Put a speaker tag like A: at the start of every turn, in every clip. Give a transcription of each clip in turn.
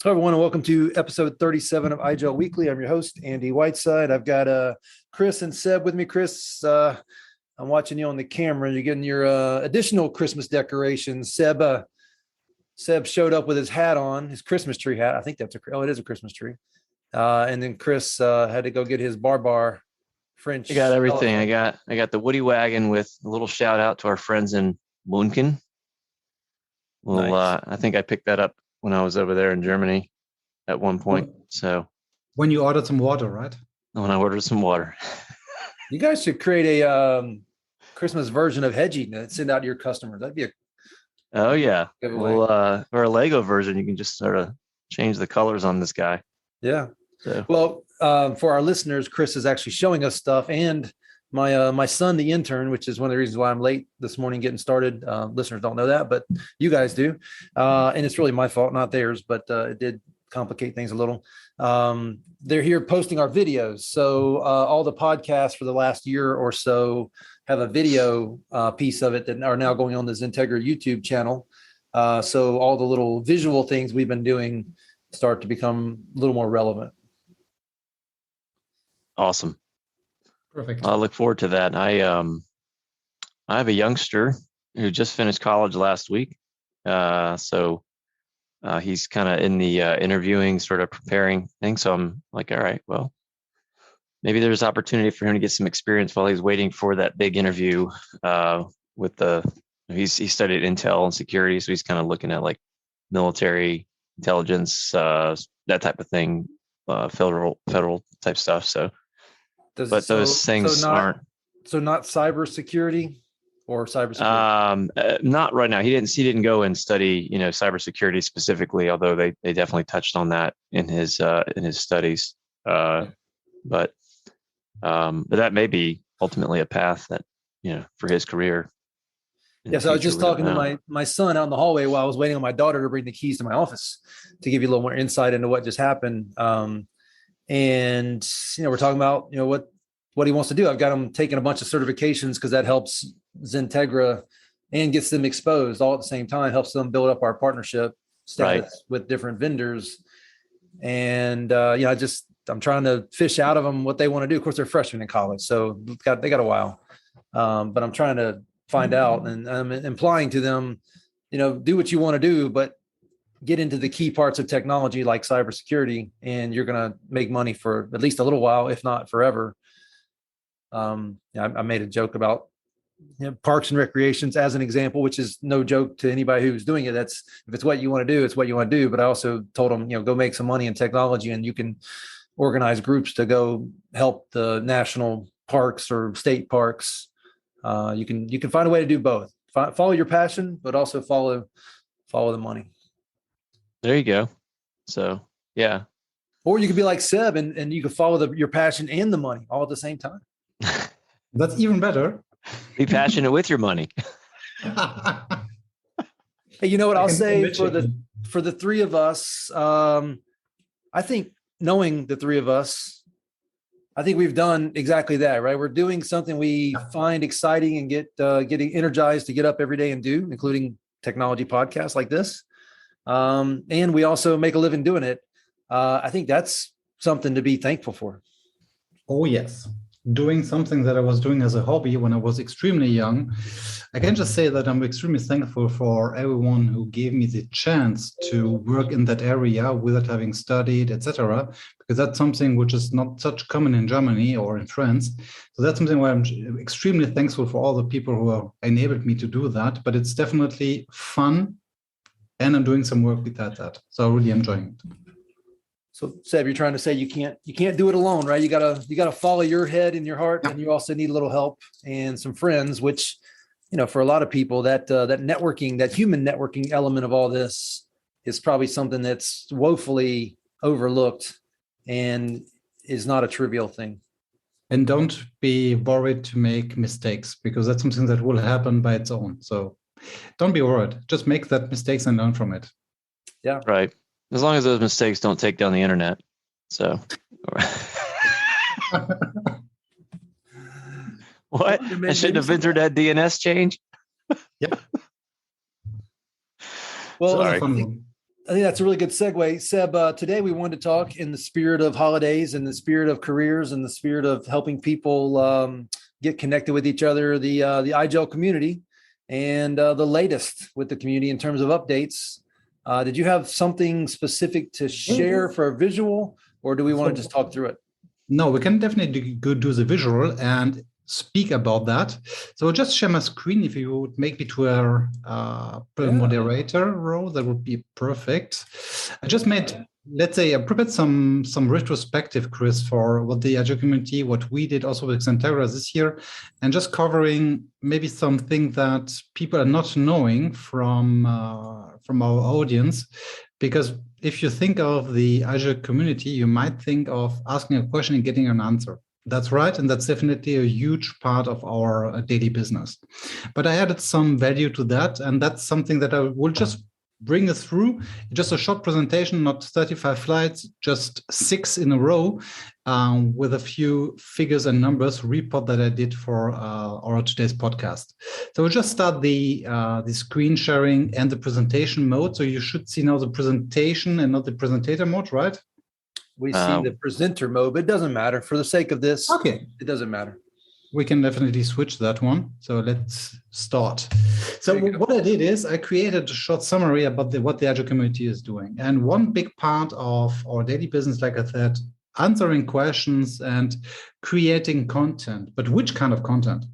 A: Hello, everyone, and welcome to episode 37 of IGEL Weekly. I'm your host, Andy Whiteside. I've got Chris and Seb with me. Chris, I'm watching you on the camera. You're getting your additional Christmas decorations. Seb showed up with his hat on, his Christmas tree hat. I think it is a Christmas tree. And then Chris had to go get his bar French.
B: I got everything. I got the Woody wagon with a little shout out to our friends in Munchen. Well, nice. I think I picked that up when I was over there in Germany at one point. So
C: when you ordered some water, right?
B: When I ordered some water.
A: You guys should create a Christmas version of Hedgie and send out to your customers. That'd be
B: Oh yeah. Well, or a Lego version, you can just sort of change the colors on this guy.
A: Yeah. So. Well, for our listeners, Chris is actually showing us stuff, and my son, the intern, which is one of the reasons why I'm late this morning getting started. Listeners don't know that, but you guys do. And it's really my fault, not theirs, but it did complicate things a little. They're here posting our videos. So all the podcasts for the last year or so have a video piece of it that are now going on the XenTegra YouTube channel. So all the little visual things we've been doing start to become a little more relevant.
B: Awesome.
C: Perfect.
B: I look forward to that. I have a youngster who just finished college last week. So he's kind of in the interviewing, sort of preparing thing. So I'm like, all right, well, maybe there's opportunity for him to get some experience while he's waiting for that big interview he studied intel and security. So he's kind of looking at like military intelligence, that type of thing, federal type stuff. So. Those things aren't.
A: So not cybersecurity or cybersecurity?
B: Not right now. He didn't go and study, cybersecurity specifically, although they definitely touched on that in his studies. But that may be ultimately a path that, for his career.
A: Yes, I was just talking to my son out in the hallway while I was waiting on my daughter to bring the keys to my office to give you a little more insight into what just happened. And, we're talking about, what he wants to do. I've got him taking a bunch of certifications because that helps XenTegra and gets them exposed all at the same time, helps them build up our partnership status with different vendors. And, I'm trying to fish out of them what they want to do. Of course, they're freshmen in college, so they got a while. But I'm trying to find out, and I'm implying to them, do what you want to do, but get into the key parts of technology like cybersecurity, and you're going to make money for at least a little while, if not forever. I made a joke about parks and recreations as an example, which is no joke to anybody who's doing it. If it's what you want to do, it's what you want to do. But I also told them, go make some money in technology, and you can organize groups to go help the national parks or state parks. You can find a way to do both. Follow your passion, but also follow the money.
B: There you go. So, yeah.
A: Or you could be like Seb and you could follow your passion and the money all at the same time.
C: That's even better.
B: Be passionate with your money.
A: Hey, you know what I'll say for the three of us? I think knowing the three of us, I think we've done exactly that, right? We're doing something we find exciting and getting energized to get up every day and do, including technology podcasts like this. And we also make a living doing it. I think that's something to be thankful for.
C: Oh, yes. Doing something that I was doing as a hobby when I was extremely young. I can just say that I'm extremely thankful for everyone who gave me the chance to work in that area without having studied, etc., because that's something which is not such common in Germany or in France. So that's something where I'm extremely thankful for all the people who have enabled me to do that. But it's definitely fun, and I'm doing some work without that. So I'm really enjoying it.
A: So Seb, you're trying to say you can't do it alone, right? You gotta follow your head and your heart, and you also need a little help and some friends, which, for a lot of people, that networking, that human networking element of all this is probably something that's woefully overlooked and is not a trivial thing.
C: And don't be worried to make mistakes, because that's something that will happen by its own. So don't be worried. Just make that mistakes and learn from it.
A: Yeah.
B: Right. As long as those mistakes don't take down the internet. So. What? I shouldn't have entered that DNS change?
C: Yep.
A: Well, I think that's a really good segue. Seb, today we wanted to talk in the spirit of holidays, in the spirit of careers, in the spirit of helping people get connected with each other, the IGEL community, and the latest with the community in terms of updates. Did you have something specific to share for a visual, or do we want to just talk through it?
C: No, we can definitely go do the visual and speak about that. So I'll just share my screen. If you would make me to a moderator role, that would be perfect. I just made, let's say, I prepared some retrospective, Chris, for what the IGEL community, what we did also with XenTegra this year, and just covering maybe something that people are not knowing from our audience. Because if you think of the IGEL community, you might think of asking a question and getting an answer. That's right, and that's definitely a huge part of our daily business. But I added some value to that, and that's something that I will just bring us through. Just a short presentation, not 35 slides, just 6 in a row, with a few figures and numbers report that I did for our today's podcast. So we'll just start the screen sharing and the presentation mode. So you should see now the presentation and not the presentator mode, right?
A: We see the presenter mode, but it doesn't matter. For the sake of this,
C: okay,
A: it doesn't matter.
C: We can definitely switch that one. So let's start. So what I did is I created a short summary about what the IGEL community is doing. And one big part of our daily business, like I said, answering questions and creating content. But which kind of content?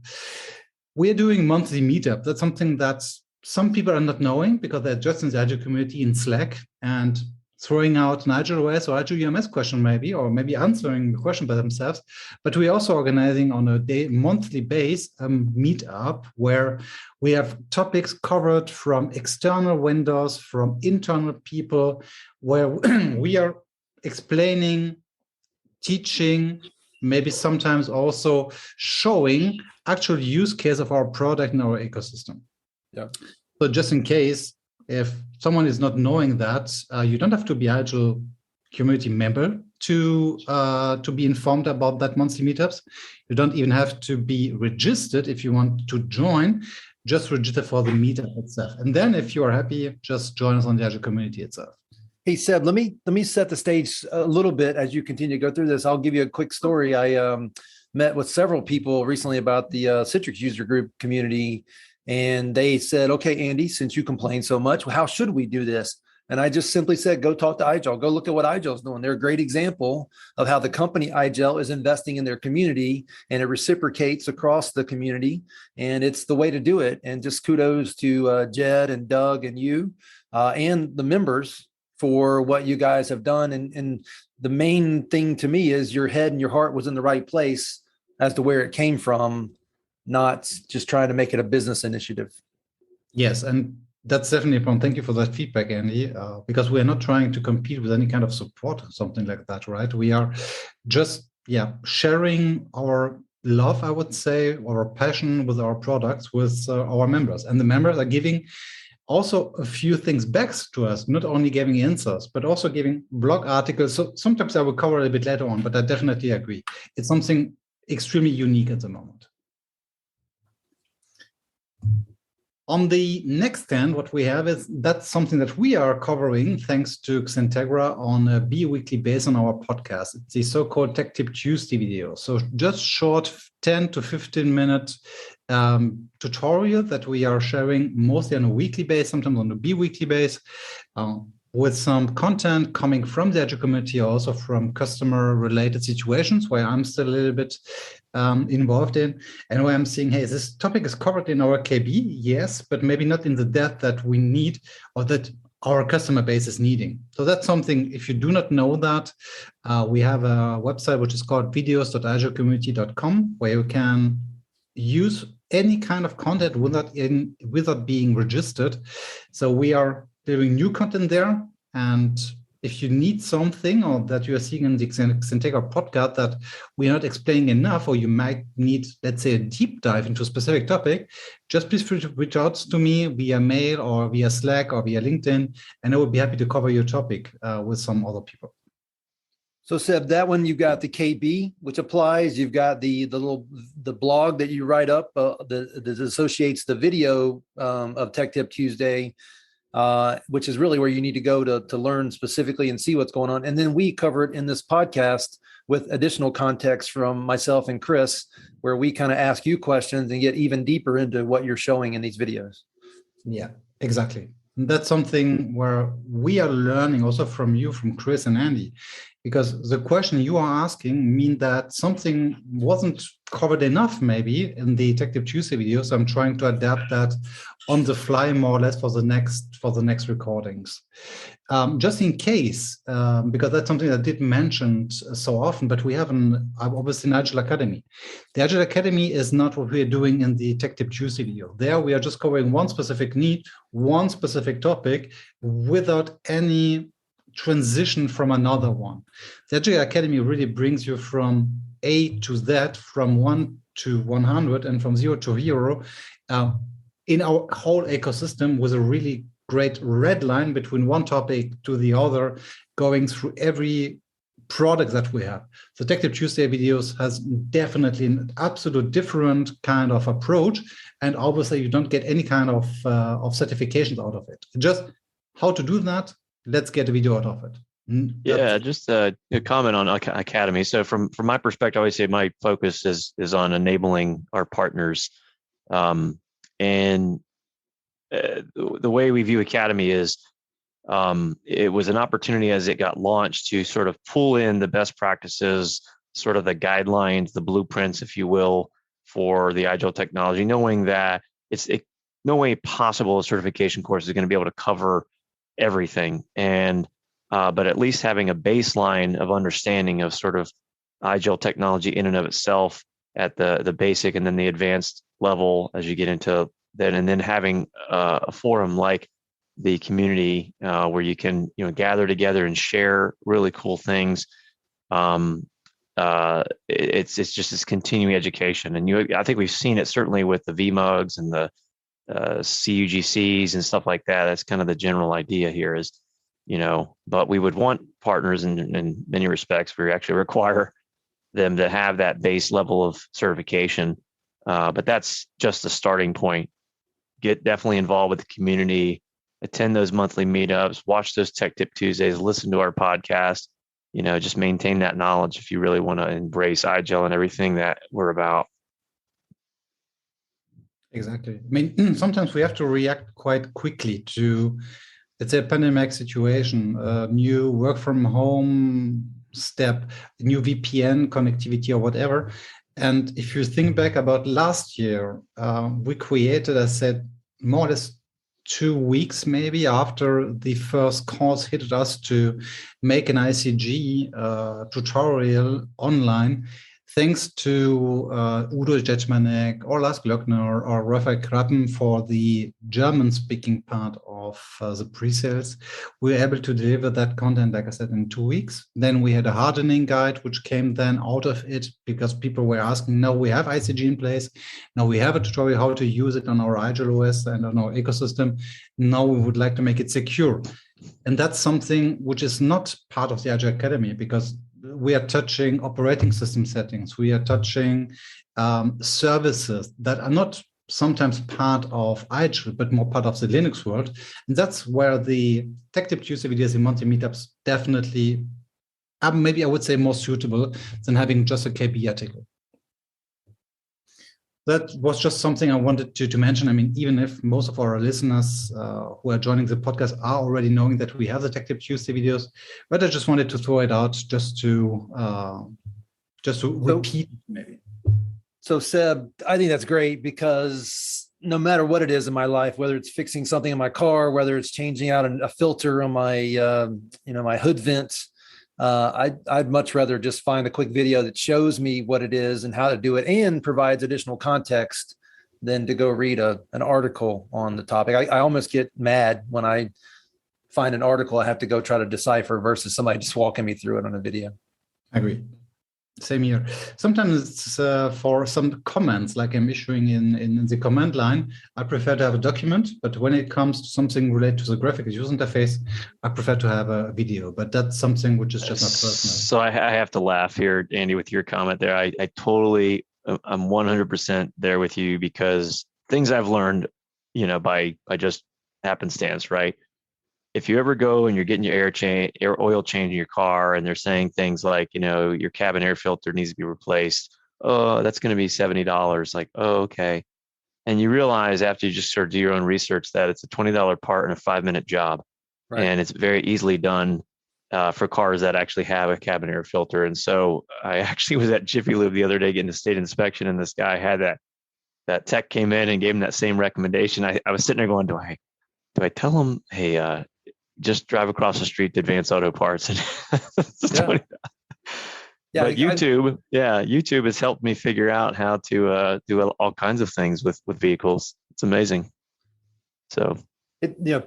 C: We're doing monthly meetup. That's something that some people are not knowing because they're just in the IGEL community in Slack and throwing out an IGEL OS or IGEL UMS question maybe, or maybe answering the question by themselves. But we're also organizing on a monthly base meetup where we have topics covered from external vendors, from internal people, where we are explaining, teaching, maybe sometimes also showing actual use case of our product in our ecosystem.
A: Yeah.
C: So just in case, if someone is not knowing that, you don't have to be IGEL community member to be informed about that monthly meetups. You don't even have to be registered if you want to join. Just register for the meetup itself, and then if you are happy, just join us on the IGEL community itself.
A: Hey Seb, let me set the stage a little bit as you continue to go through this. I'll give you a quick story. I met with several people recently about the Citrix user group community. And they said, okay, Andy, since you complain so much, how should we do this? And I just simply said, go talk to IGEL. Go look at what IGEL is doing. They're a great example of how the company IGEL is investing in their community, and it reciprocates across the community. And it's the way to do it. And just kudos to Jed and Doug and you and the members for what you guys have done. And the main thing to me is your head and your heart was in the right place as to where it came from, not just trying to make it a business initiative.
C: Yes, and that's definitely important. Thank you for that feedback, Andy, because we're not trying to compete with any kind of support or something like that, right? We are just, sharing our love, I would say, or passion with our products with our members. And the members are giving also a few things back to us, not only giving answers, but also giving blog articles. So sometimes I will cover it a bit later on, but I definitely agree. It's something extremely unique at the moment. On the next stand, what we have is that's something that we are covering thanks to XenTegra on a bi-weekly basis on our podcast. It's the so-called Tech Tip Tuesday video. So just short 10 to 15 minute tutorial that we are sharing mostly on a weekly basis, sometimes on a bi-weekly basis, with some content coming from the IGEL community, also from customer-related situations where I'm still a little bit involved in, and where I'm seeing, hey, this topic is covered in our KB, yes, but maybe not in the depth that we need or that our customer base is needing. So that's something, if you do not know that, we have a website which is called videos.igelcommunity.com, where you can use any kind of content without being registered. So we are doing new content there, and if you need something or that you are seeing in the XenTegra podcast that we're not explaining enough, or you might need, let's say, a deep dive into a specific topic, just please reach out to me via mail or via Slack or via LinkedIn, and I would be happy to cover your topic with some other people.
A: So Seb, that one, you've got the KB, which applies. You've got the blog that you write up that associates the video of Tech Tip Tuesday. which is really where you need to go to learn specifically and see what's going on. And then we cover it in this podcast with additional context from myself and Chris, where we kind of ask you questions and get even deeper into what you're showing in these videos.
C: Yeah, exactly. And that's something where we are learning also from you, from Chris and Andy, because the question you are asking mean that something wasn't covered enough maybe in the Detective Tuesday video. So I'm trying to adapt that on the fly more or less for the next recordings. Just in case, because that's something I didn't mention so often, but we have obviously an IGEL Academy. The IGEL Academy is not what we are doing in the Detective Tuesday video. There we are just covering one specific need, one specific topic without any transition from another one. The IGEL Academy really brings you from A to Z, from 1 to 100 and from 0 to hero in our whole ecosystem, with a really great red line between one topic to the other, going through every product that we have. The Detective Tuesday videos has definitely an absolute different kind of approach, and obviously you don't get any kind of certifications out of it. Just how to do that, let's get a video out of it.
B: Yeah, just a comment on Academy. So from my perspective, I always say my focus is on enabling our partners. And the way we view Academy is it was an opportunity as it got launched to sort of pull in the best practices, sort of the guidelines, the blueprints, if you will, for the IGEL technology, knowing that it's no way possible a certification course is going to be able to cover everything. And but at least having a baseline of understanding of sort of IGEL technology in and of itself at the basic and then the advanced level as you get into that, and then having a forum like the community where you can gather together and share really cool things. It's just this continuing education, and I think we've seen it certainly with the VMUGs and the CUGCs and stuff like that. That's kind of the general idea here is, but we would want partners in many respects. We actually require them to have that base level of certification. But that's just the starting point. Get definitely involved with the community, attend those monthly meetups, watch those Tech Tip Tuesdays, listen to our podcast, just maintain that knowledge if you really want to embrace IGEL and everything that we're about.
C: Exactly. I mean, sometimes we have to react quite quickly to, let's say, a pandemic situation, a new work from home step, new VPN connectivity or whatever. And if you think back about last year, we created, I said, more or less 2 weeks maybe after the first course hit us to make an ICG tutorial online, thanks to Udo Jetschmanek or Lars Glöckner or Raphael Krappen for the German-speaking part of the pre-sales. We were able to deliver that content, like I said, in 2 weeks. Then we had a hardening guide, which came then out of it because people were asking, now we have ICG in place. Now we have a tutorial how to use it on our IGEL OS and on our ecosystem. Now we would like to make it secure. And that's something which is not part of the IGEL Academy, because we are touching operating system settings. We are touching services that are not sometimes part of IGEL, but more part of the Linux world. And that's where the Tech Tip Tuesday videos in monthly meetups definitely are, maybe I would say, more suitable than having just a KB article. That was just something I wanted to mention. I mean, even if most of our listeners who are joining the podcast are already knowing that we have the Tech Tip Tuesday videos, but I just wanted to throw it out just to repeat maybe.
A: So Seb, I think that's great, because no matter what it is in my life, whether it's fixing something in my car, whether it's changing out a filter on my my hood vent, I'd much rather just find a quick video that shows me what it is and how to do it and provides additional context than to go read an article on the topic. I almost get mad when I find an article I have to go try to decipher versus somebody just walking me through it on a video.
C: I agree. Same here. Sometimes it's for some comments, like I'm issuing in the comment line, I prefer to have a document, but when it comes to something related to the graphic user interface, I prefer to have a video, but that's something which is just not personal.
B: So I have to laugh here, Andy, with your comment there. I'm 100% there with you, because things I've learned, by just happenstance, right? If you ever go and you're getting your oil change in your car, and they're saying things like, your cabin air filter needs to be replaced. Oh, that's going to be $70. Like, oh, okay. And you realize after you just sort of do your own research that it's a $20 part and a 5-minute job. Right. And it's very easily done for cars that actually have a cabin air filter. And so I actually was at Jiffy Lube the other day getting a state inspection, and this guy had that tech came in and gave him that same recommendation. I was sitting there going, do I tell him, hey, just drive across the street to Advanced Auto Parts? And but YouTube has helped me figure out how to do all kinds of things with vehicles. It's amazing. So,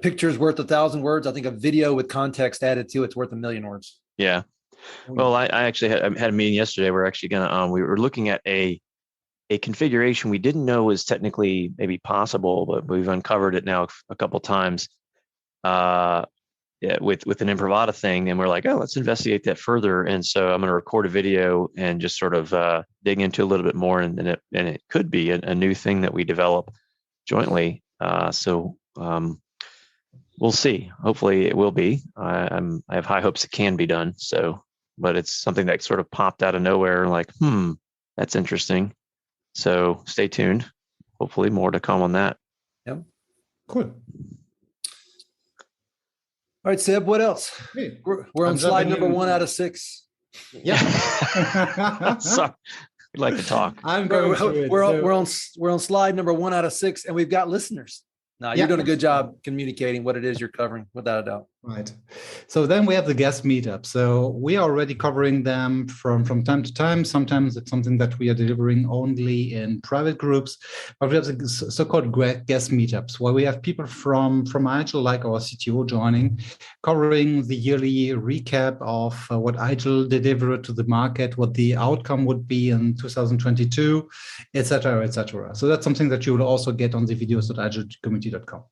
A: picture's worth 1,000 words. I think a video with context added to it's worth 1,000,000 words.
B: Yeah. Well, I actually had a meeting yesterday. We're actually we were looking at a configuration we didn't know was technically maybe possible, but we've uncovered it now a couple of times. With an Imprivata thing, and we're like, oh, let's investigate that further. And so I'm going to record a video and just sort of dig into a little bit more, and it could be a new thing that we develop jointly. So we'll see. Hopefully, it will be. I have high hopes it can be done. So, but it's something that sort of popped out of nowhere. Like, that's interesting. So stay tuned. Hopefully, more to come on that.
A: Yep.
C: Cool.
A: All right, Seb, what else?
C: Hey,
A: we're on slide number 1 out of 6.
C: Yeah.
B: Sorry. We like to talk.
A: We're on slide number 1 out of 6, and we've got listeners. No, you're doing a good job communicating what it is you're covering, without a doubt.
C: Right. So then we have the guest meetup. So we are already covering them from time to time. Sometimes it's something that we are delivering only in private groups, but we have the so-called guest meetups where we have people from IGEL, like our CTO, joining, covering the yearly recap of what IGEL delivered to the market, what the outcome would be in 2022, etc., etc. So that's something that you will also get on the videos at IGELCommunity.com.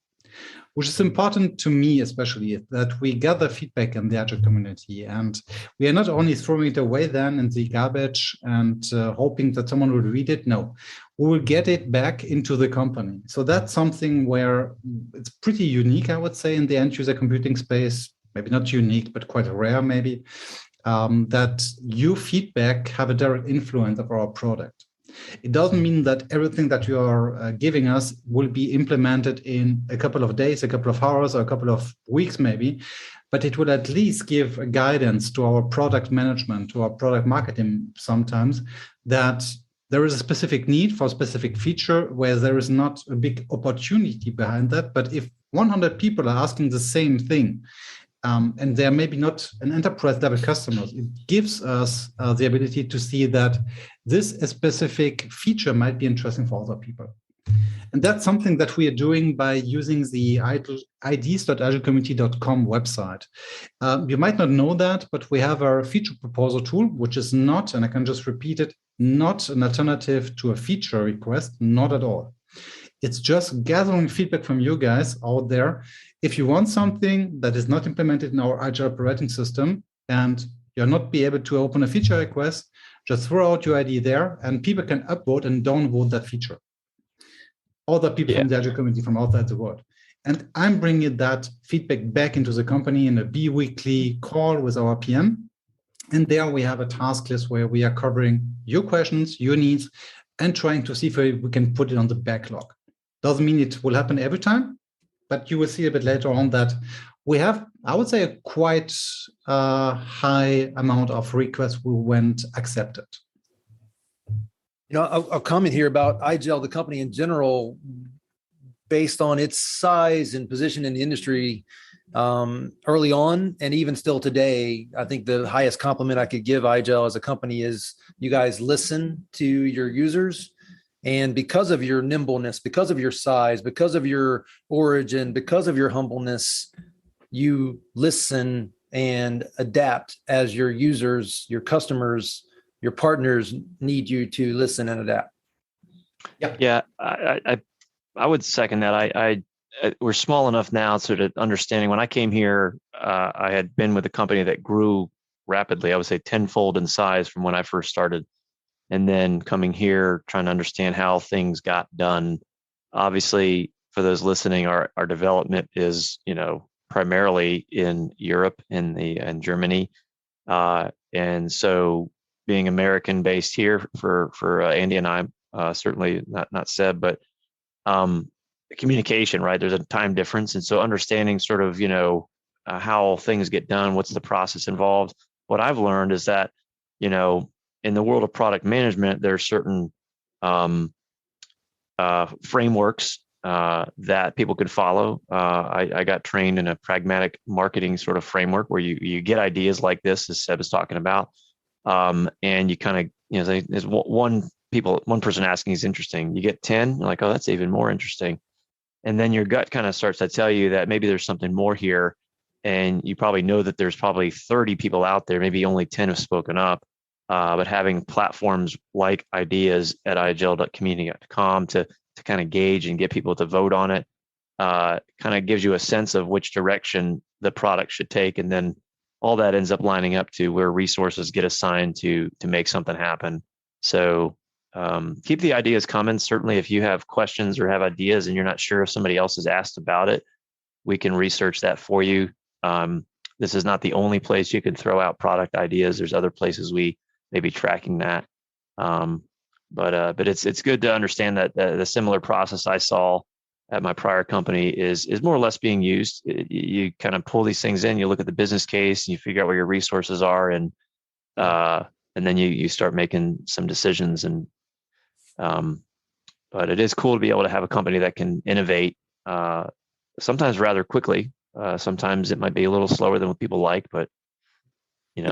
C: Which is important to me, especially, that we gather feedback in the IGEL community. And we are not only throwing it away then in the garbage and hoping that someone will read it. No, we will get it back into the company. So that's something where it's pretty unique, I would say, in the end user computing space. Maybe not unique, but quite rare, maybe, that your feedback have a direct influence of our product. It doesn't mean that everything that you are giving us will be implemented in a couple of days, a couple of hours, or a couple of weeks, maybe, but it will at least give a guidance to our product management, to our product marketing sometimes, that there is a specific need for a specific feature where there is not a big opportunity behind that. But if 100 people are asking the same thing, and they're maybe not an enterprise level customers, it gives us the ability to see that this specific feature might be interesting for other people. And that's something that we are doing by using the ids.igelcommunity.com website. You might not know that, but we have our feature proposal tool, which is not, and I can just repeat it, not an alternative to a feature request, not at all. It's just gathering feedback from you guys out there. If you want something that is not implemented in our IGEL operating system and you're not be able to open a feature request, just throw out your ID there and people can upvote and downvote that feature. Other people from the IGEL community from outside the world. And I'm bringing that feedback back into the company in a bi-weekly call with our PM. And there we have a task list where we are covering your questions, your needs, and trying to see if we can put it on the backlog. Doesn't mean it will happen every time, but you will see a bit later on that we have, I would say, a quite high amount of requests who went accepted.
A: I'll comment here about IGEL, the company in general, based on its size and position in the industry early on, and even still today. I think the highest compliment I could give IGEL as a company is you guys listen to your users. And because of your nimbleness, because of your size, because of your origin, because of your humbleness, you listen and adapt as your users, your customers, your partners need you to listen and adapt.
B: Yeah, I would second that. We're small enough now sort of understanding. When I came here, I had been with a company that grew rapidly. I would say tenfold in size from when I first started. And then coming here, trying to understand how things got done. Obviously, for those listening, our development is, primarily in Europe, in Germany. And so being American based here for Andy and I, certainly not Seb, but communication, right? There's a time difference. And so understanding sort of, how things get done, what's the process involved. What I've learned is that, in the world of product management, there's certain frameworks that people could follow. I got trained in a pragmatic marketing sort of framework where you get ideas like this, as Seb is talking about, and you kind of, there's one person asking is interesting. You get 10, you're like, oh, that's even more interesting. And then your gut kind of starts to tell you that maybe there's something more here. And you probably know that there's probably 30 people out there, maybe only 10 have spoken up. But having platforms like ideas at igel.community.com to kind of gauge and get people to vote on it, kind of gives you a sense of which direction the product should take. And then all that ends up lining up to where resources get assigned to make something happen. So keep the ideas coming. Certainly, if you have questions or have ideas and you're not sure if somebody else has asked about it, we can research that for you. This is not the only place you can throw out product ideas. There's other places we may be tracking that. But it's good to understand that the similar process I saw at my prior company is more or less being used. You kind of pull these things in, you look at the business case, and you figure out where your resources are, and then you start making some decisions. And but it is cool to be able to have a company that can innovate, sometimes rather quickly. Sometimes it might be a little slower than what people like, but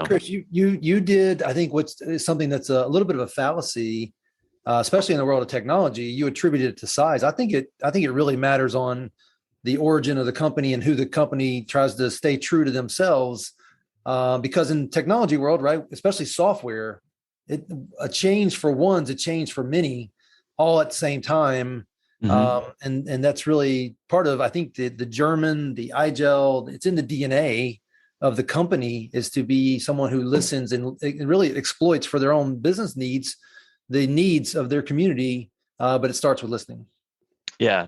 A: Chris, you did, I think, what's something that's a little bit of a fallacy, especially in the world of technology. You attributed it to size. I think it really matters on the origin of the company and who the company tries to stay true to themselves. Because in technology world, right, especially software, a change for one's a change for many, all at the same time. Mm-hmm. And that's really part of, I think, the German, the IGEL, it's in the DNA of the company, is to be someone who listens and really exploits for their own business needs, the needs of their community. But it starts with listening.
B: Yeah.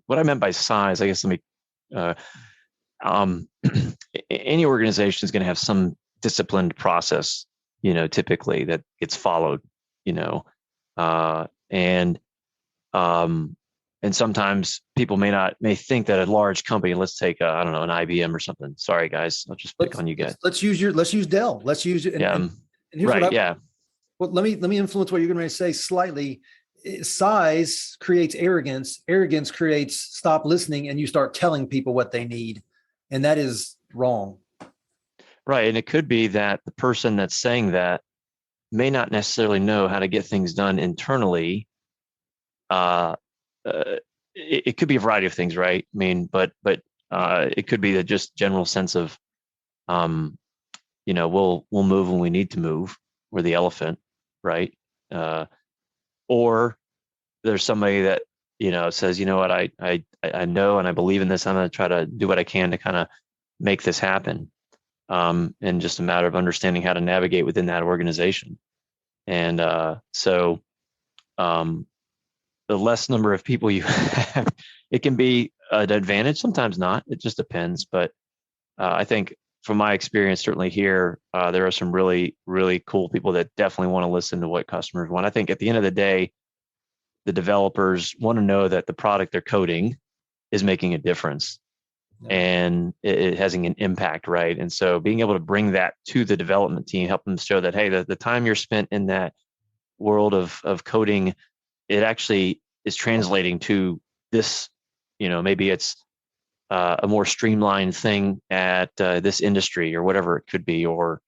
B: What I meant by size, I guess, let me, any organization is going to have some disciplined process, typically that gets followed, and sometimes people may think that a large company, let's take I don't know, an IBM or something. Sorry guys, I'll just pick on you guys.
A: Let's use Dell. Let's use it. And here's right. Yeah. Well, let me influence what you're going to say slightly. Size creates arrogance. Arrogance creates stop listening, and you start telling people what they need, and that is wrong.
B: Right, and it could be that the person that's saying that may not necessarily know how to get things done internally. It could be a variety of things, right? I mean, but it could be the just general sense of, we'll move when we need to move. We're the elephant, right? Or there's somebody that says, what, I know and I believe in this. I'm going to try to do what I can to kind of make this happen, and just a matter of understanding how to navigate within that organization. And so. The less number of people you have, it can be an advantage. Sometimes not. It just depends. But I think from my experience, certainly here, there are some really, really cool people that definitely want to listen to what customers want. I think at the end of the day, the developers want to know that the product they're coding is making a difference, and it having an impact, right? And so being able to bring that to the development team, help them show that, hey, the time you're spent in that world of coding, it actually is translating to this, maybe it's a more streamlined thing at this industry or whatever it could be, or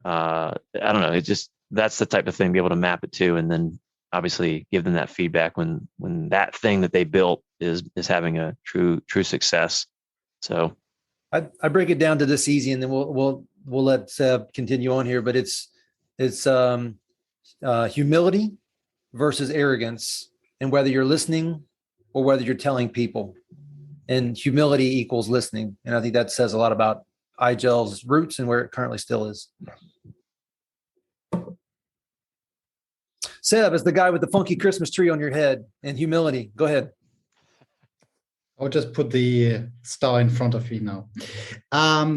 B: I don't know. It's just, that's the type of thing, be able to map it to, and then obviously give them that feedback when that thing that they built is having a true success. So
A: I break it down to this easy, and then we'll let Seb continue on here, but it's humility versus arrogance, and whether you're listening or whether you're telling people, and humility equals listening. And I think that says a lot about IGEL's roots and where it currently still is. Seb, as the guy with the funky Christmas tree on your head and humility, go ahead.
C: I'll just put the star in front of you now.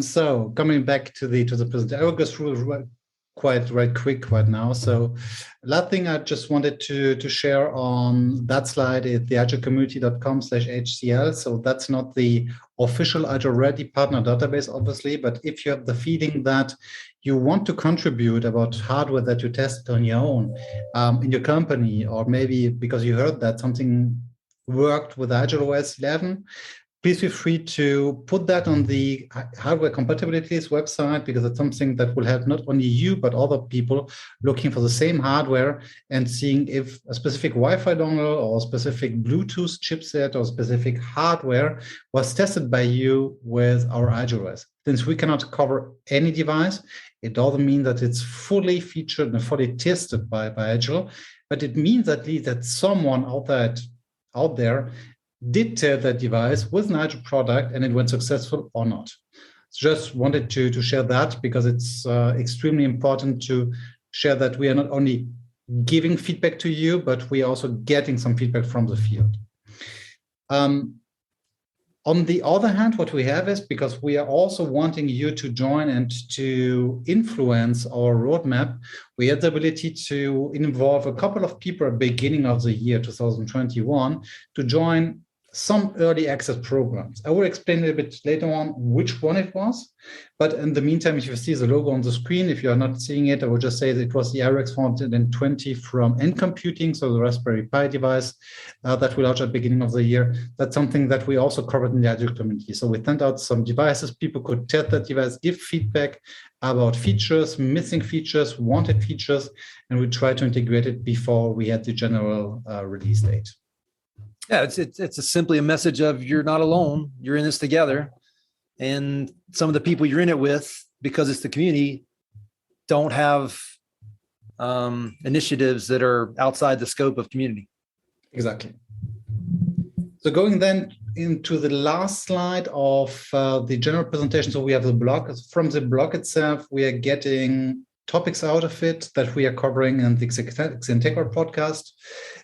C: So coming back to the presentation, I will go through quite quick right now. So last thing I just wanted to share on that slide is the IGELcommunity.com/HCL. So that's not the official IGEL Ready partner database, obviously, but if you have the feeling that you want to contribute about hardware that you tested on your own in your company, or maybe because you heard that something worked with IGEL OS 11, please feel free to put that on the hardware compatibilities website, because it's something that will help not only you, but other people looking for the same hardware and seeing if a specific Wi-Fi dongle or a specific Bluetooth chipset or specific hardware was tested by you with our IGEL OS. Since we cannot cover any device, it doesn't mean that it's fully featured and fully tested by IGEL, but it means at least that someone out there did test that device with an IGEL product and it went successful or not. Just wanted to share that, because it's extremely important to share that we are not only giving feedback to you, but we are also getting some feedback from the field. On the other hand, what we have is, because we are also wanting you to join and to influence our roadmap, we had the ability to involve a couple of people at the beginning of the year 2021 to join some early access programs. I will explain a little bit later on which one it was, but in the meantime, if you see the logo on the screen, if you're not seeing it, I will just say that it was the IREX 420 from XenComputing, so the Raspberry Pi device that we launched at the beginning of the year. That's something that we also covered in the IGEL community. So we sent out some devices, people could test that device, give feedback about features, missing features, wanted features, and we try to integrate it before we had the general release date.
A: Yeah, it's simply a message of you're not alone. You're in this together, and some of the people you're in it with, because it's the community, don't have initiatives that are outside the scope of community.
C: Exactly. So going then into the last slide of the general presentation. So we have the blog. From the blog itself, we are getting topics out of it that we are covering in the XenTegra podcast.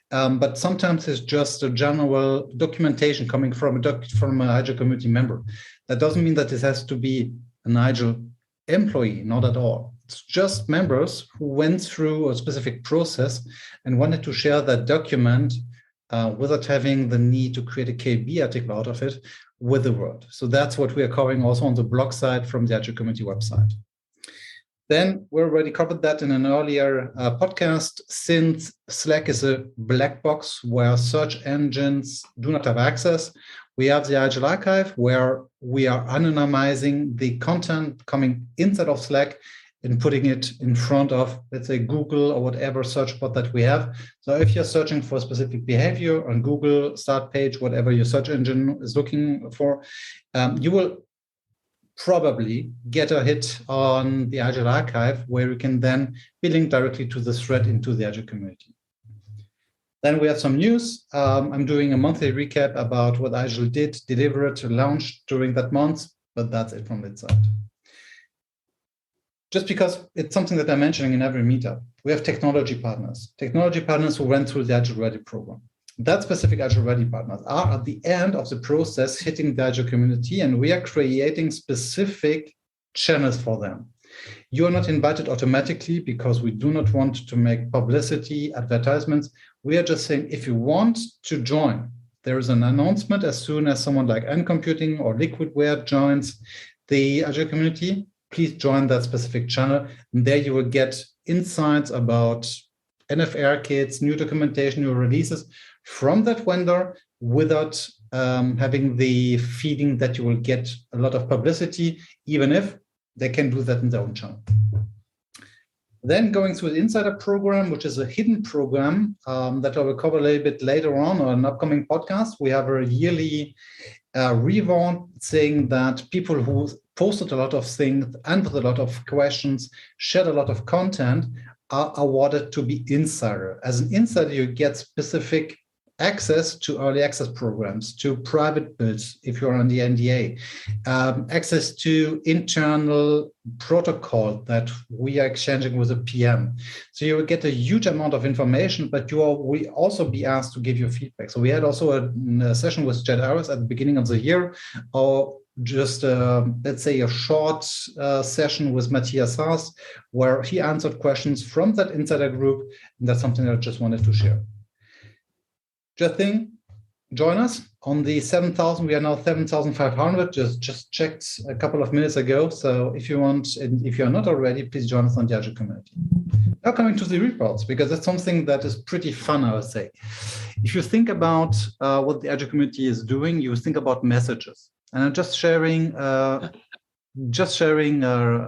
C: But sometimes it's just a general documentation coming from an IGEL community member. That doesn't mean that this has to be an IGEL employee, not at all. It's just members who went through a specific process and wanted to share that document without having the need to create a KB article out of it with the world. So that's what we are covering also on the blog side from the IGEL community website. Then we already covered that in an earlier podcast. Since Slack is a black box where search engines do not have access, we have the IGEL archive where we are anonymizing the content coming inside of Slack and putting it in front of, let's say, Google or whatever search bot that we have. So if you're searching for a specific behavior on Google, start page, whatever your search engine is looking for, you will probably get a hit on the IGEL archive, where you can then be linked directly to the thread into the IGEL community. Then we have some news. I'm doing a monthly recap about what IGEL did, delivered, launched during that month, but that's it from that side. Just because it's something that I'm mentioning in every meetup, we have technology partners who went through the IGEL Ready program. That specific IGEL Ready partners are at the end of the process hitting the IGEL community, and we are creating specific channels for them. You are not invited automatically because we do not want to make publicity, advertisements. We are just saying, if you want to join, there is an announcement as soon as someone like XenComputing or Liquidware joins the IGEL community. Please join that specific channel, and there you will get insights about NFR kits, new documentation, new releases from that vendor without having the feeling that you will get a lot of publicity, even if they can do that in their own channel. Then going through the Insider program, which is a hidden program that I will cover a little bit later on an upcoming podcast. We have a yearly reward saying that people who posted a lot of things, answered a lot of questions, shared a lot of content are awarded to be insider. As an insider, you get specific access to early access programs, to private builds if you're on the NDA, access to internal protocol that we are exchanging with a PM. So you will get a huge amount of information, but will also be asked to give your feedback. So we had also a session with Jed Aris at the beginning of the year, or just let's say a short session with Matthias Haas, where he answered questions from that insider group. And that's something that I just wanted to share. Just join us on the 7,000. We are now 7,500. Just checked a couple of minutes ago. So if you want, and if you're not already, please join us on the IGEL community. Now coming to the reports, because that's something that is pretty fun, I would say. If you think about what the IGEL community is doing, you think about messages. And I'm just sharing a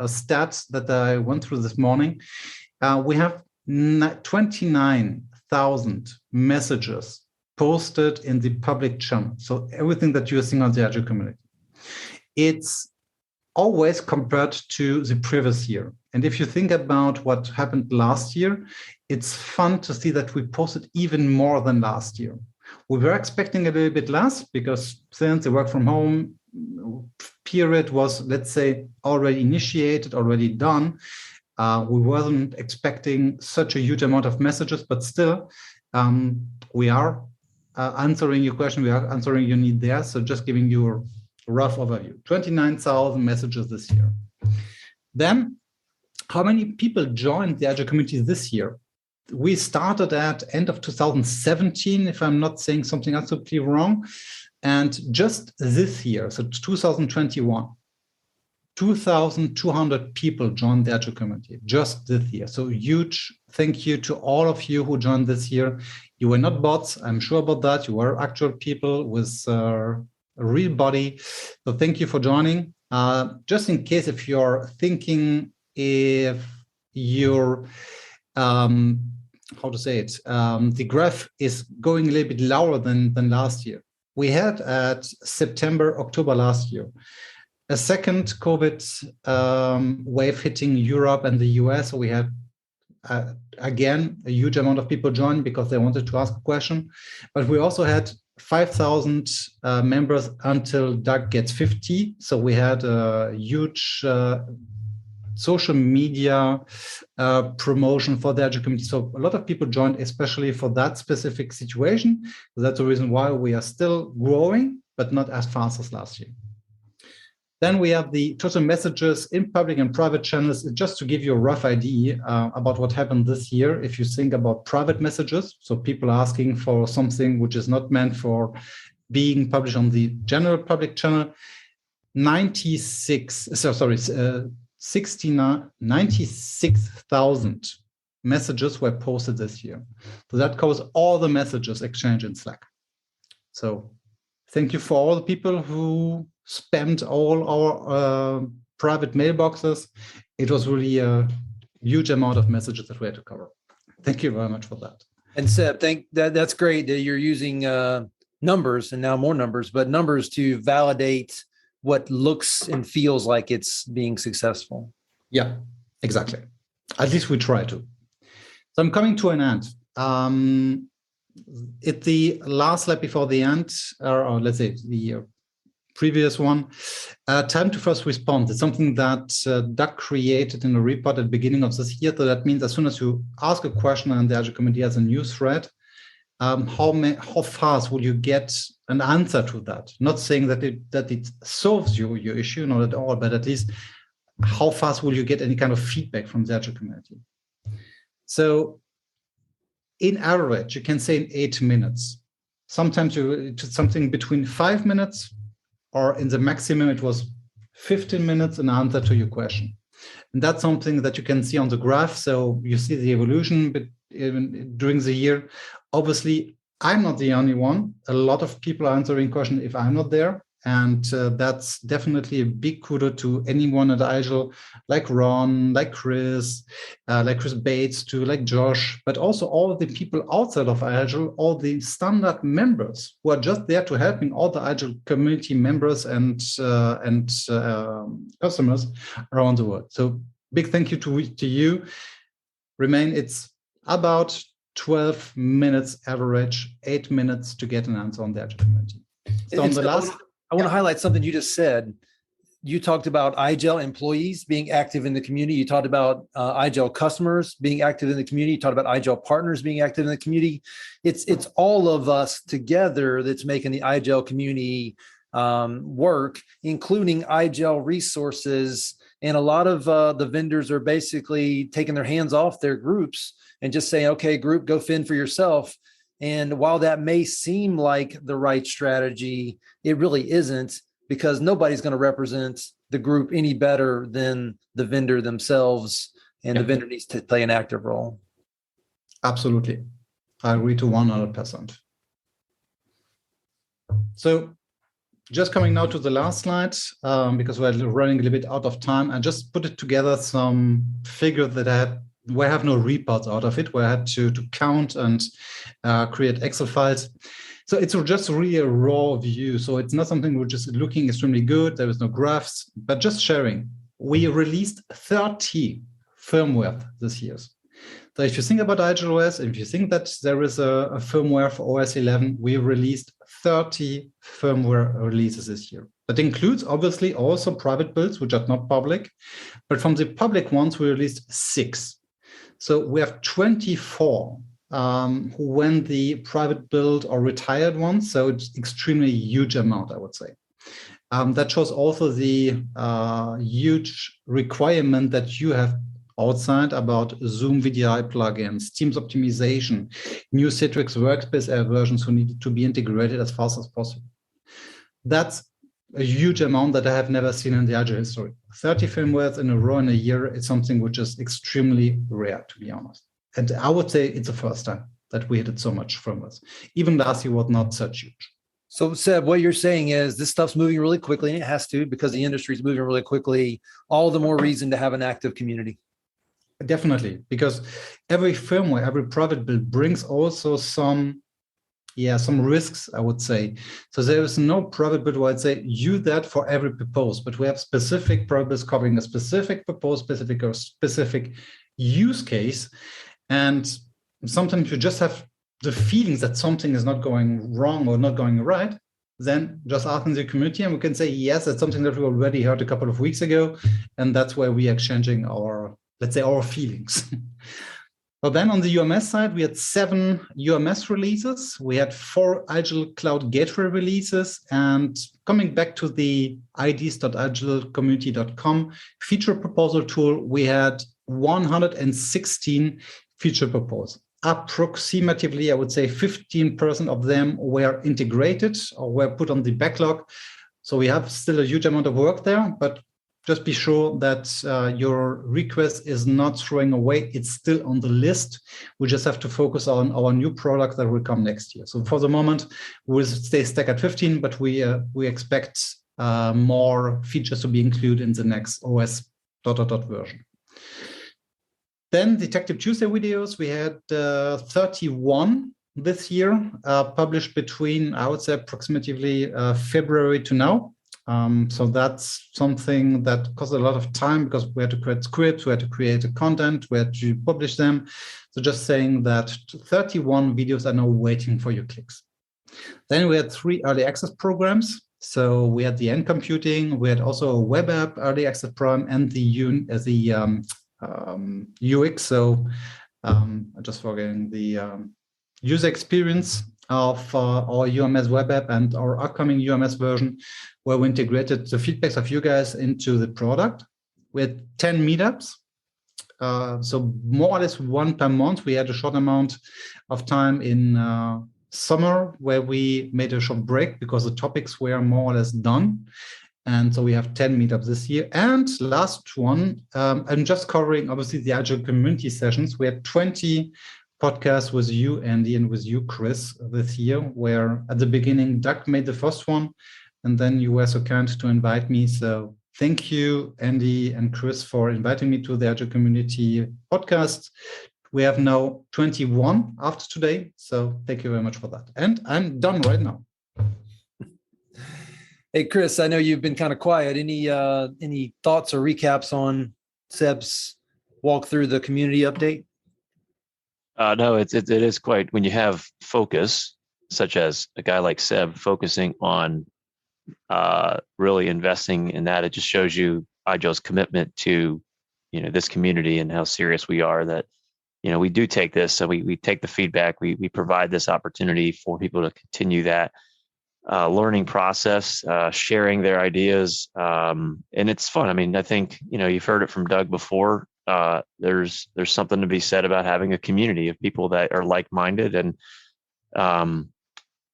C: stat that I went through this morning. We have 29,000 messages posted in the public channel. So everything that you're seeing on the IGEL community. It's always compared to the previous year. And if you think about what happened last year, it's fun to see that we posted even more than last year. We were expecting a little bit less because since the work from home period was, let's say, already initiated, already done, we wasn't expecting such a huge amount of messages, but still, we are answering your question, we are answering your need there. So just giving you a rough overview, 29,000 messages this year. Then, how many people joined the IGEL community this year? We started at end of 2017, if I'm not saying something absolutely wrong. And just this year, so 2021, 2,200 people joined the IGEL community just this year. So huge thank you to all of you who joined this year. You were not bots, I'm sure about that. You were actual people with a real body. So thank you for joining. Just in case if you're thinking if your, how to say it, the graph is going a little bit lower than last year. We had at September, October last year, a second COVID wave hitting Europe and the US. So we had, again, a huge amount of people join because they wanted to ask a question. But we also had 5,000 members until Doug gets 50. So we had a huge social media promotion for the IGEL community. So a lot of people joined, especially for that specific situation. So that's the reason why we are still growing, but not as fast as last year. Then we have the total messages in public and private channels, just to give you a rough idea about what happened this year. If you think about private messages, so people asking for something which is not meant for being published on the general public channel, 96,000 messages were posted this year. So that covers all the messages exchanged in Slack. So thank you for all the people who spammed all our private mailboxes. It was really a huge amount of messages that we had to cover. Thank you very much for that.
A: And Seb, that's great that you're using numbers and now more numbers, but numbers to validate what looks and feels like it's being successful.
C: Yeah, exactly. At least we try to. So I'm coming to an end. At the last slide before the end, or let's say the previous one, time to first respond. It's something that Doug created in a report at the beginning of this year. So that means as soon as you ask a question and the IGEL community has a new thread, how fast will you get an answer to that? Not saying that it solves your issue, not at all, but at least how fast will you get any kind of feedback from the IGEL community? So in average, you can say in 8 minutes. Sometimes it's something between 5 minutes, or in the maximum, it was 15 minutes an answer to your question. And that's something that you can see on the graph. So you see the evolution during the year. Obviously, I'm not the only one. A lot of people are answering questions if I'm not there. And that's definitely a big kudo to anyone at IGEL, like Ron, like Chris Bates, like Josh, but also all the people outside of IGEL, all the standard members who are just there to helping all the IGEL community members and customers around the world. So big thank you to you. It's about 12 minutes average, 8 minutes to get an answer on the Agile community. So on the last,
A: I want to highlight something you just said. You talked about IGEL employees being active in the community. You talked about IGEL customers being active in the community. You talked about IGEL partners being active in the community. It's all of us together that's making the IGEL community work, including IGEL resources. And a lot of the vendors are basically taking their hands off their groups and just saying, okay, group, go fend for yourself. And while that may seem like the right strategy, it really isn't, because nobody's going to represent the group any better than the vendor themselves, and the vendor needs to play an active role.
C: Absolutely. I agree to 100%. So just coming now to the last slide, because we're running a little bit out of time, I just put it together some figure that where I have no reports out of it, where I had to count and create Excel files. So it's just really a raw view. So it's not something we're just looking extremely good. There is no graphs, but just sharing. We released 30 firmware this year. So if you think about IGEL OS, if you think that there is a firmware for OS 11, we released 30 firmware releases this year. That includes obviously also private builds, which are not public, but from the public ones, we released 6. So we have 24 who went the private build or retired ones. So it's extremely huge amount, I would say. That shows also the huge requirement that you have outside about Zoom VDI plugins, Teams optimization, new Citrix workspace versions who need to be integrated as fast as possible. That's a huge amount that I have never seen in the Agile history. 30 firmwares in a row in a year is something which is extremely rare, to be honest. And I would say it's the first time that we did so much firmwares. Even last year was not such huge.
A: So Seb, what you're saying is this stuff's moving really quickly, and it has to, because the industry is moving really quickly. All the more reason to have an active community.
C: Definitely, because every firmware, every private build brings also some risks, I would say. So there is no private build where I'd say use that for every purpose, but we have specific private builds covering a specific purpose, specific use case. And sometimes you just have the feelings that something is not going wrong or not going right, then just ask in the community and we can say, yes, that's something that we already heard a couple of weeks ago. And that's where we are exchanging our, let's say, our feelings. But then on the UMS side, we had 7 UMS releases. We had 4 IGEL Cloud Gateway releases. And coming back to the ids.igelcommunity.com feature proposal tool, we had 116 feature proposals. Approximately, I would say 15% of them were integrated or were put on the backlog. So we have still a huge amount of work there, but just be sure that your request is not throwing away. It's still on the list. We just have to focus on our new product that will come next year. So for the moment, we'll stay stuck at 15, but we expect more features to be included in the next OS ... version. Then Detective Tuesday videos, we had 31 this year, published between, I would say, approximately February to now. So that's something that costs a lot of time because we had to create scripts, we had to create the content, we had to publish them. So just saying that 31 videos are now waiting for your clicks. Then we had 3 early access programs. So we had the N computing, we had also a web app early access program, and the UX. So I'm just forgetting the user experience of our UMS web app and our upcoming UMS version, where we integrated the feedbacks of you guys into the product. We had 10 meetups. So more or less 1 per month. We had a short amount of time in summer where we made a short break because the topics were more or less done. And so we have 10 meetups this year. And last one, I'm just covering, obviously, the IGEL community sessions. We had 20 podcasts with you, Andy, and with you, Chris, this year, where at the beginning, Doug made the first one, and then you were so kind to invite me. So thank you, Andy and Chris, for inviting me to the IGEL community podcast. We have now 21 after today. So thank you very much for that. And I'm done right now.
A: Hey, Chris, I know you've been kind of quiet. Any thoughts or recaps on Seb's walk through the community update?
B: No, it is quite, when you have focus, such as a guy like Seb focusing on really investing in that. It just shows you IGEL's commitment to, this community and how serious we are that, we do take this. So we take the feedback, we provide this opportunity for people to continue that learning process, sharing their ideas. And it's fun. I mean, I think, you've heard it from Doug before. There's something to be said about having a community of people that are like-minded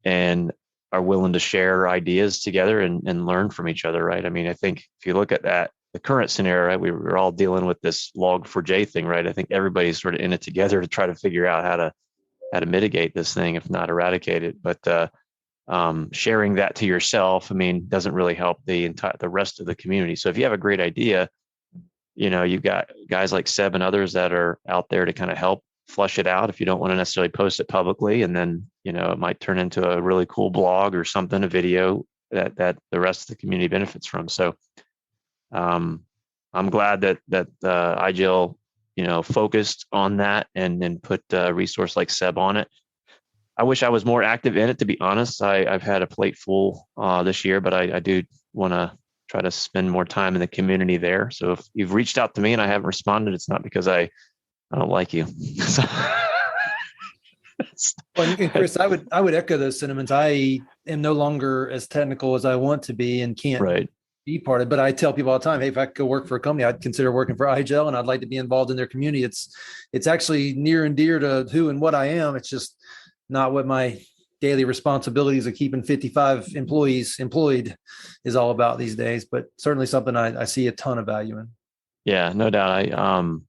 B: and are willing to share ideas together and learn from each other, right? I mean, I think if you look at that, the current scenario, right, we're all dealing with this log4j thing, right? I think everybody's sort of in it together to try to figure out how to mitigate this thing, if not eradicate it. But sharing that to yourself, I mean, doesn't really help the rest of the community. So if you have a great idea, you've got guys like Seb and others that are out there to kind of help flush it out if you don't want to necessarily post it publicly. And then, it might turn into a really cool blog or something, a video that the rest of the community benefits from. So I'm glad that IGEL, focused on that and put a resource like Seb on it. I wish I was more active in it, to be honest. I've had a plate full this year, but I do want to try to spend more time in the community there. So if you've reached out to me and I haven't responded, it's not because I don't like you.
A: Well, and Chris, I would echo those sentiments. I am no longer as technical as I want to be and can't be part of it. But I tell people all the time, hey, if I could go work for a company, I'd consider working for IGEL, and I'd like to be involved in their community. It's actually near and dear to who and what I am. It's just not what my daily responsibilities of keeping 55 employees employed is all about these days, but certainly something I see a ton of value in. Yeah, no doubt.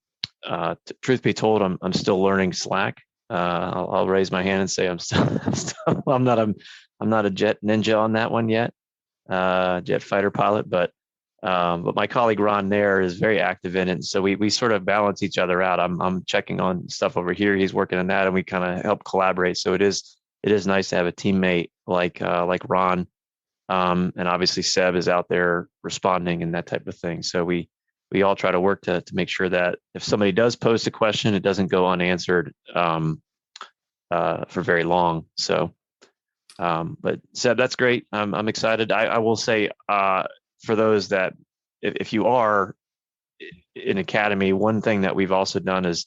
A: Truth be told, I'm still learning Slack. I'll raise my hand and say I'm not a jet ninja on that one yet, jet fighter pilot, but my colleague Ron there is very active in it. So we sort of balance each other out. I'm checking on stuff over here. He's working on that, and we kind of help collaborate. So it is nice to have a teammate like Ron. And obviously Seb is out there responding and that type of thing. So we all try to work to make sure that if somebody does post a question, it doesn't go unanswered for very long. So, but Seb, that's great. I'm excited. I will say, for those that, if you are in Academy, one thing that we've also done is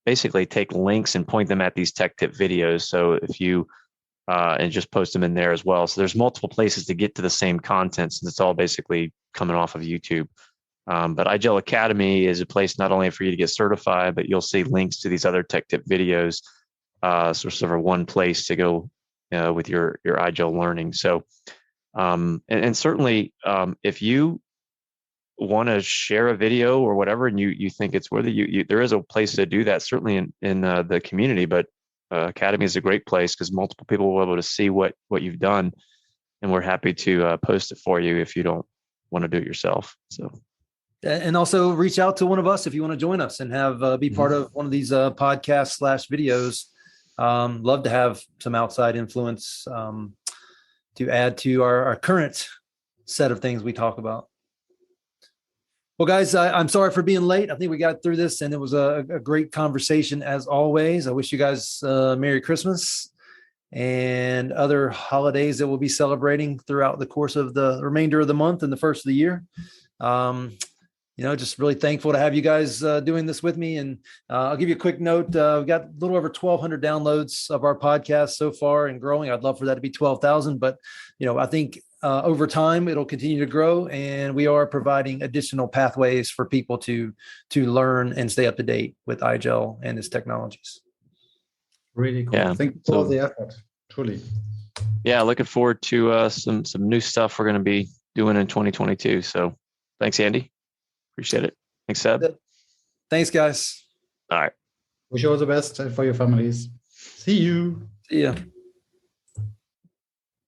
A: basically take links and point them at these tech tip videos. So if you, and just post them in there as well. So there's multiple places to get to the same content, since it's all basically coming off of YouTube. But IGEL Academy is a place not only for you to get certified, but you'll see links to these other tech tip videos. So sort of one place to go with your IGEL learning. So, and certainly if you want to share a video or whatever, and you think it's worthy, there is a place to do that, certainly in the community, but Academy is a great place because multiple people will be able to see what you've done, and we're happy to post it for you if you don't want to do it yourself. So. And also reach out to one of us if you want to join us and have be part of one of these podcasts / videos. Love to have some outside influence to add to our current set of things we talk about. Well, guys, I'm sorry for being late. I think we got through this, and it was a great conversation as always. I wish you guys Merry Christmas and other holidays that we'll be celebrating throughout the course of the remainder of the month and the first of the year. Just really thankful to have you guys doing this with me. And I'll give you a quick note. We've got a little over 1,200 downloads of our podcast so far and growing. I'd love for that to be 12,000, but I think over time it'll continue to grow, and we are providing additional pathways for people to learn and stay up to date with IGEL and its technologies. Really cool. Yeah. Thank you for the effort. Truly. Yeah, looking forward to some new stuff we're going to be doing in 2022. So thanks, Andy. Appreciate it. Thanks, Seb. Thanks, guys. All right. Wish you all the best for your families. See you. See ya.